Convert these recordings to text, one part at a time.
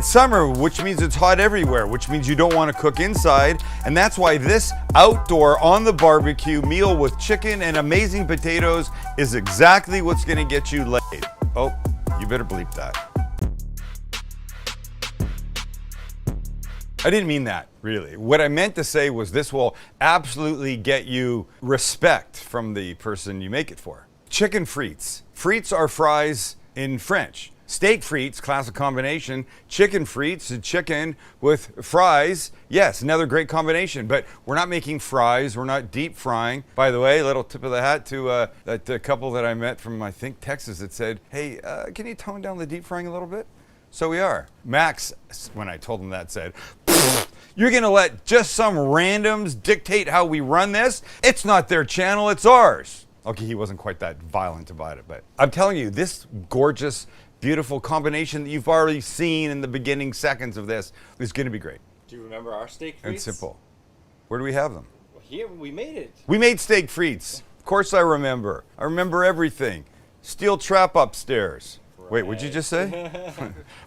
It's summer, which means it's hot everywhere, which means you don't want to cook inside. And that's why this outdoor on the barbecue meal with chicken and amazing potatoes is exactly what's going to get you laid. Oh, you better bleep that. I didn't mean that, really. What I meant to say was this will absolutely get you respect from the person you make it for. Chicken frites. Frites are fries in French. Steak frites, classic combination. Chicken frites, chicken with fries. Yes, another great combination, but we're not making fries. We're not deep frying. By the way, little tip of the hat to that couple that I met from, I think, Texas that said, hey, can you tone down the deep frying a little bit? So we are. Max, when I told him that, said, you're gonna let just some randoms dictate how we run this? It's not their channel, it's ours. Okay, he wasn't quite that violent about it, but I'm telling you, this gorgeous, beautiful combination that you've already seen in the beginning seconds of this is gonna be great. Do you remember our steak frites? And simple. Where do we have them? Well, here, we made it. We made steak frites. Of course I remember. I remember everything. Steel trap upstairs. Right. Wait, what'd you just say?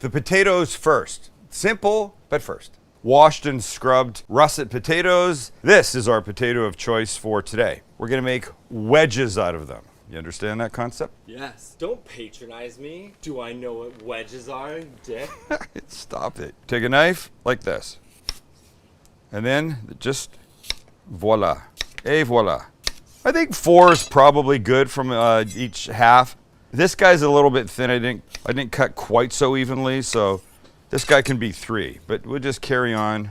The potatoes first. Simple, but first. Washed and scrubbed russet potatoes. This is our potato of choice for today. We're gonna make wedges out of them. You understand that concept? Yes. Don't patronize me. Do I know what wedges are, dick? Stop it. Take a knife like this. And then just voila. Et voila. I think 4 is probably good from each half. This guy's a little bit thin. I didn't cut quite so evenly, so this guy can be 3, but we'll just carry on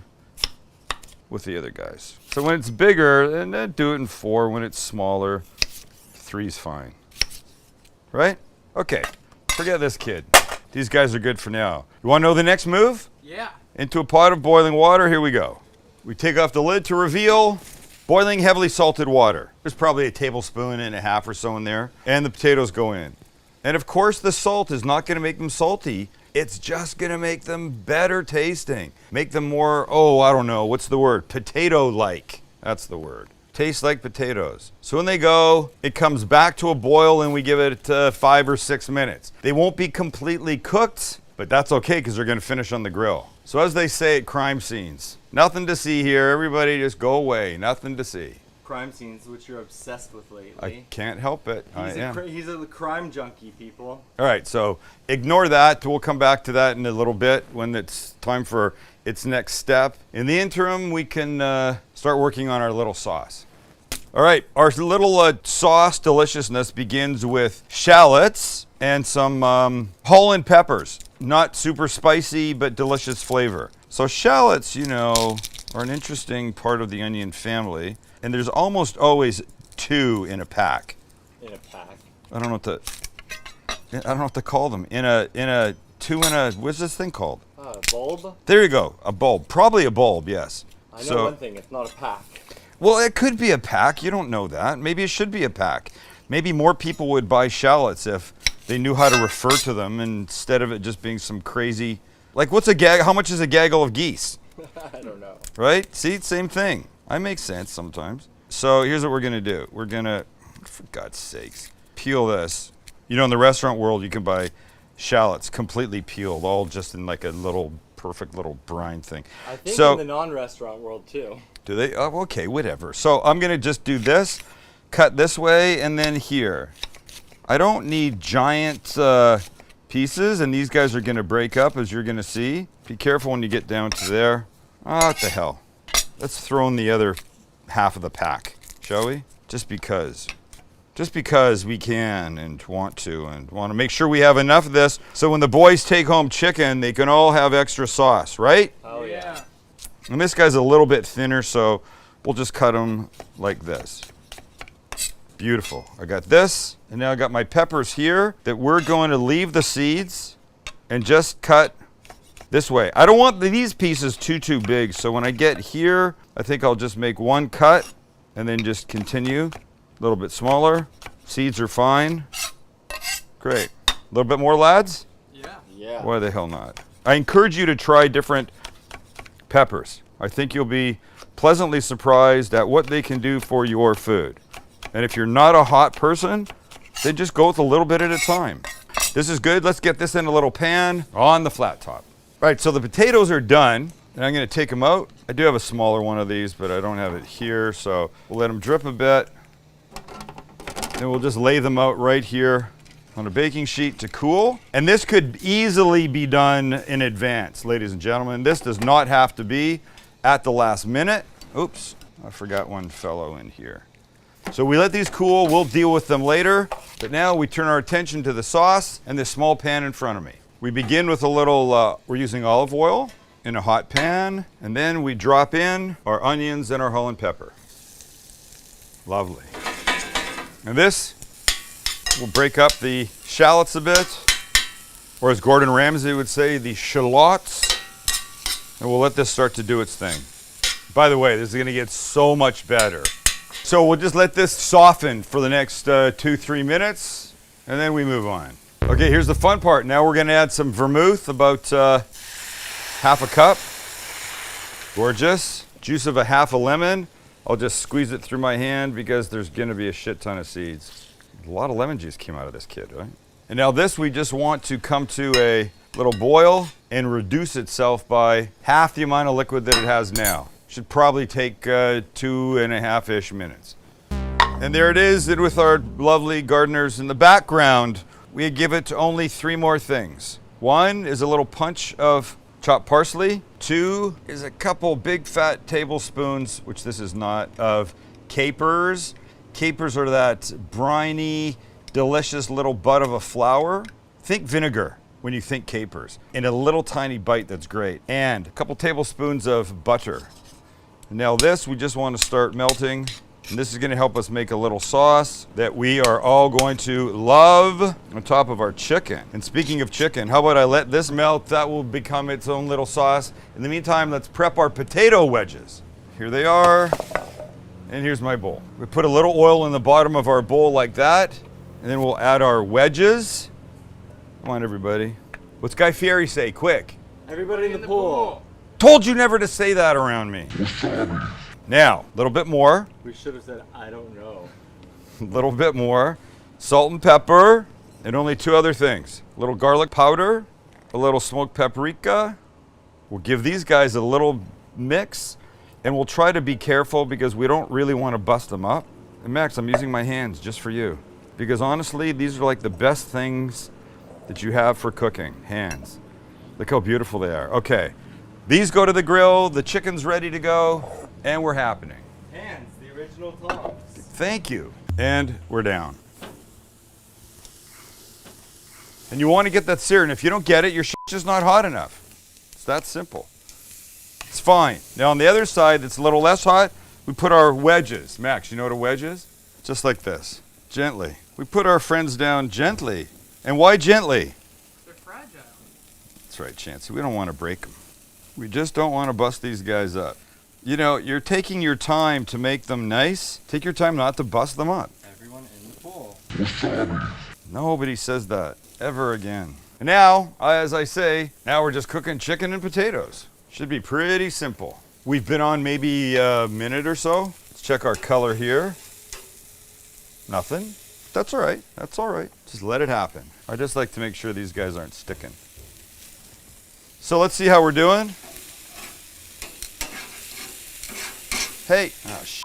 with the other guys. So when it's bigger, then do it in 4. When it's smaller, 3's fine. Right? Okay, forget this kid. These guys are good for now. You want to know the next move? Yeah. Into a pot of boiling water, here we go. We take off the lid to reveal boiling heavily salted water. There's probably a tablespoon and a half or so in there, and the potatoes go in. And of course the salt is not gonna make them salty, it's just gonna make them better tasting. Make them more, oh, I don't know, what's the word? Potato-like, that's the word. Taste like potatoes. So when they go, it comes back to a boil and we give it 5 or 6 minutes. They won't be completely cooked, but that's okay because they're gonna finish on the grill. So as they say at crime scenes, nothing to see here, everybody just go away, nothing to see. Crime scenes, which you're obsessed with lately. I can't help it. He's a crime junkie, people. All right, so ignore that. We'll come back to that in a little bit when it's time for its next step. In the interim, we can start working on our little sauce. All right, our little sauce deliciousness begins with shallots and some Holland peppers. Not super spicy, but delicious flavor. So shallots, you know, are an interesting part of the onion family. And there's almost always 2 in a pack. In a pack. I don't know what to call them. What's this thing called? A bulb? There you go, a bulb. Probably a bulb, yes. I know one thing, it's not a pack. Well, it could be a pack, you don't know that. Maybe it should be a pack. Maybe more people would buy shallots if they knew how to refer to them instead of it just being some crazy, like how much is a gaggle of geese? I don't know. Right? See, same thing. I make sense sometimes. So here's what we're gonna do. We're gonna, for God's sakes, peel this. You know, in the restaurant world, you can buy shallots completely peeled, all just in like a little, perfect little brine thing. I think in the non-restaurant world too. Do they? Oh, okay, whatever. So I'm gonna just do this, cut this way, and then here. I don't need giant pieces, and these guys are gonna break up, as you're gonna see. Be careful when you get down to there. Oh, what the hell. Let's throw in the other half of the pack, shall we? Just because we can and want to make sure we have enough of this so when the boys take home chicken, they can all have extra sauce, right? Oh yeah. And this guy's a little bit thinner, so we'll just cut him like this. Beautiful. I got this, and now I got my peppers here that we're going to leave the seeds and just cut this way. I don't want these pieces too big, so when I get here, I think I'll just make 1 cut and then just continue. A little bit smaller. Seeds are fine. Great. A little bit more, lads? Yeah. Why the hell not? I encourage you to try different peppers. I think you'll be pleasantly surprised at what they can do for your food. And if you're not a hot person, then just go with a little bit at a time. This is good. Let's get this in a little pan on the flat top. Right, so the potatoes are done, and I'm gonna take them out. I do have a smaller one of these, but I don't have it here, so we'll let them drip a bit. And we'll just lay them out right here on a baking sheet to cool. And this could easily be done in advance, ladies and gentlemen. This does not have to be at the last minute. Oops, I forgot one fellow in here. So we let these cool, we'll deal with them later. But now we turn our attention to the sauce and this small pan in front of me. We begin with a little, we're using olive oil in a hot pan, and then we drop in our onions and our Holland pepper. Lovely. And this will break up the shallots a bit, or as Gordon Ramsay would say, the shallots. And we'll let this start to do its thing. By the way, this is gonna get so much better. So we'll just let this soften for the next 2-3 minutes, and then we move on. Okay, here's the fun part. Now we're gonna add some vermouth, about half a cup. Gorgeous. Juice of a half a lemon. I'll just squeeze it through my hand because there's gonna be a shit ton of seeds. A lot of lemon juice came out of this kid, right? And now this we just want to come to a little boil and reduce itself by half the amount of liquid that it has now. Should probably take 2.5-ish minutes. And there it is, and with our lovely gardeners in the background, we give it only 3 more things. 1 is a little punch of chopped parsley. 2 is a couple big fat tablespoons, which this is not, of capers. Capers are that briny, delicious little bud of a flower. Think vinegar when you think capers. And a little tiny bite that's great. And a couple tablespoons of butter. Now this, we just want to start melting. And this is going to help us make a little sauce that we are all going to love on top of our chicken. And speaking of chicken, how about I let this melt? That will become its own little sauce. In the meantime, let's prep our potato wedges. Here they are. And here's my bowl. We put a little oil in the bottom of our bowl like that. And then we'll add our wedges. Come on, everybody. What's Guy Fieri say? Quick. Everybody in the pool. Told you never to say that around me. Now, a little bit more. We should have said, I don't know. A little bit more. Salt and pepper. And only 2 other things. A little garlic powder. A little smoked paprika. We'll give these guys a little mix. And we'll try to be careful because we don't really want to bust them up. And Max, I'm using my hands just for you. Because honestly, these are like the best things that you have for cooking. Hands. Look how beautiful they are. Okay. These go to the grill. The chicken's ready to go. And we're happening. Hands, the original tongs. Thank you. And we're down. And you want to get that seared. And if you don't get it, your shit's just not hot enough. It's that simple. It's fine. Now on the other side that's a little less hot, we put our wedges. Max, you know what a wedge is? Just like this. Gently. We put our friends down gently. And why gently? They're fragile. That's right, Chancey. We don't want to break them. We just don't want to bust these guys up. You know, you're taking your time to make them nice. Take your time not to bust them up. Everyone in the pool. Nobody says that ever again. And now, as I say, now we're just cooking chicken and potatoes. Should be pretty simple. We've been on maybe a minute or so. Let's check our color here. Nothing. That's all right. That's all right. Just let it happen. I just like to make sure these guys aren't sticking. So let's see how we're doing. Hey, oh shit.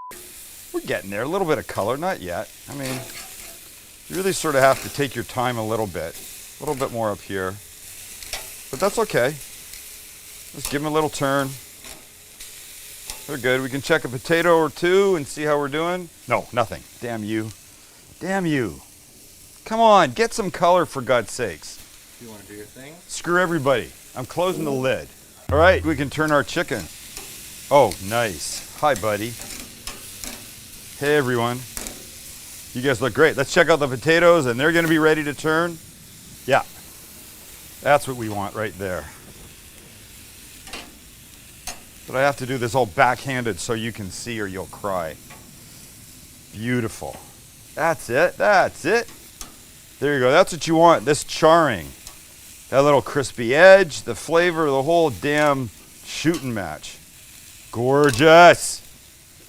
We're getting there. A little bit of color, not yet. I mean, you really sort of have to take your time a little bit more up here. But that's okay. Just give them a little turn. They're good. We can check a potato or 2 and see how we're doing. No, nothing. Damn you. Damn you. Come on, get some color for God's sakes. You want to do your thing? Screw everybody. I'm closing the lid. All right, we can turn our chicken. Oh, nice. Hi, buddy. Hey, everyone. You guys look great. Let's check out the potatoes, and they're going to be ready to turn. Yeah, that's what we want right there. But I have to do this all backhanded so you can see or you'll cry. Beautiful. That's it. That's it. There you go. That's what you want. This charring. That little crispy edge, the flavor, the whole damn shooting match. Gorgeous.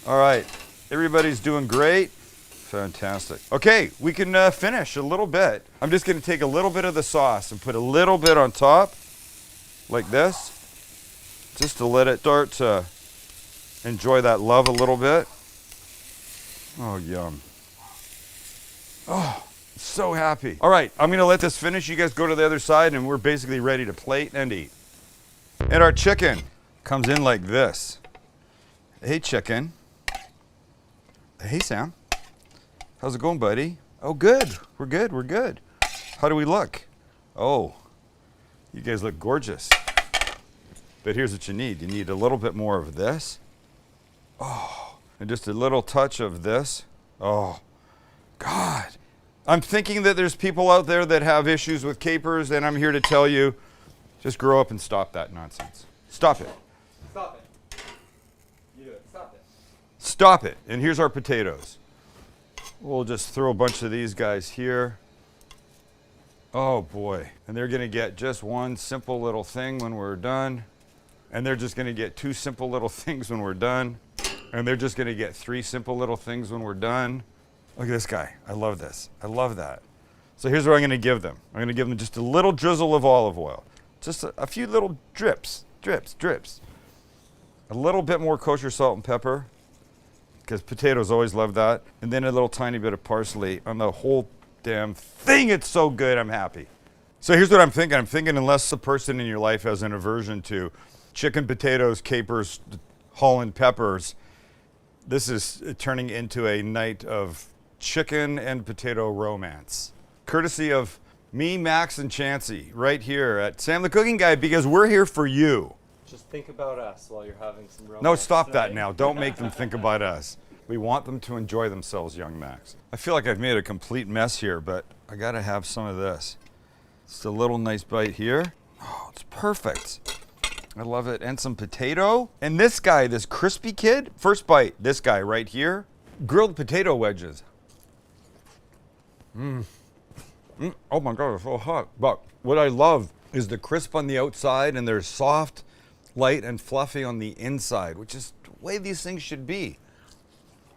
All right. Everybody's doing great. Fantastic. Okay, we can finish a little bit. I'm just going to take a little bit of the sauce and put a little bit on top. like this, just to let it start to enjoy that love a little bit. Oh, yum. Oh, so happy. All right, I'm gonna let this finish. You guys go to the other side and we're basically ready to plate and eat. And our chicken comes in like this. Hey, chicken. Hey, Sam. How's it going, buddy? Oh, good. We're good. We're good. How do we look? Oh, you guys look gorgeous. But here's what you need. You need a little bit more of this. Oh, and just a little touch of this. Oh, God. I'm thinking that there's people out there that have issues with capers, and I'm here to tell you, just grow up and stop that nonsense. Stop it. Stop it. You do it. Stop it. Stop it. And here's our potatoes. We'll just throw a bunch of these guys here. Oh boy. And they're gonna get just one simple little thing when we're done. And they're just gonna get two simple little things when we're done. And they're just gonna get three simple little things when we're done. Look at this guy. I love this. I love that. So here's what I'm gonna give them. I'm gonna give them just a little drizzle of olive oil. Just a few little drips, drips, drips. A little bit more kosher salt and pepper, because potatoes always love that. And then a little tiny bit of parsley on the whole damn thing. It's so good, I'm happy. So here's what I'm thinking. I'm thinking unless the person in your life has an aversion to chicken, potatoes, capers, Holland peppers, this is turning into a night of chicken and potato romance. Courtesy of me, Max, and Chancey, right here at Sam the Cooking Guy, because we're here for you. Just think about us while you're having some romance. No, stop that tonight. now. Don't make them think about us. We want them to enjoy themselves, young Max. I feel like I've made a complete mess here, but I gotta have some of this. Just a little nice bite here. Oh, it's perfect. I love it. And some potato. And this guy, this crispy kid, first bite, this guy right here, grilled potato wedges. Oh my God, it's so hot. But what I love is the crisp on the outside and they're soft, light, and fluffy on the inside, which is the way these things should be.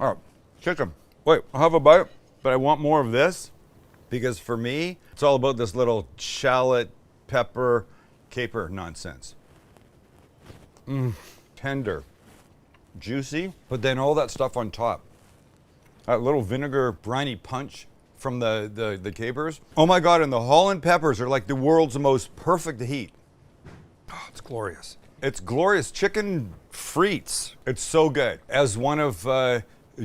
All right, chicken. Wait, I'll have a bite, but I want more of this because for me, it's all about this little shallot, pepper, caper nonsense. Tender, juicy, but then all that stuff on top. That little vinegar briny punch from the capers. Oh my God, and the Holland peppers are like the world's most perfect heat. Oh, it's glorious. It's glorious chicken frites. It's so good. As one of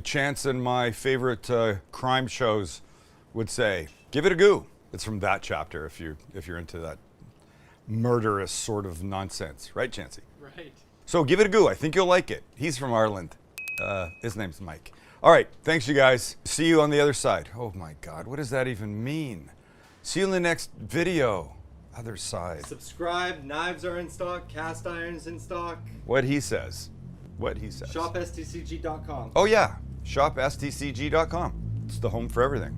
Chance and my favorite crime shows would say, give it a goo. It's from that chapter if you're into that murderous sort of nonsense. Right, Chancey? Right. So give it a go. I think you'll like it. He's from Ireland. His name's Mike. All right. Thanks, you guys. See you on the other side. Oh, my God. What does that even mean? See you in the next video. Other side. Subscribe. Knives are in stock. Cast irons in stock. What he says. What he says. Shop STCG.com. Oh, yeah. Shop STCG.com. It's the home for everything.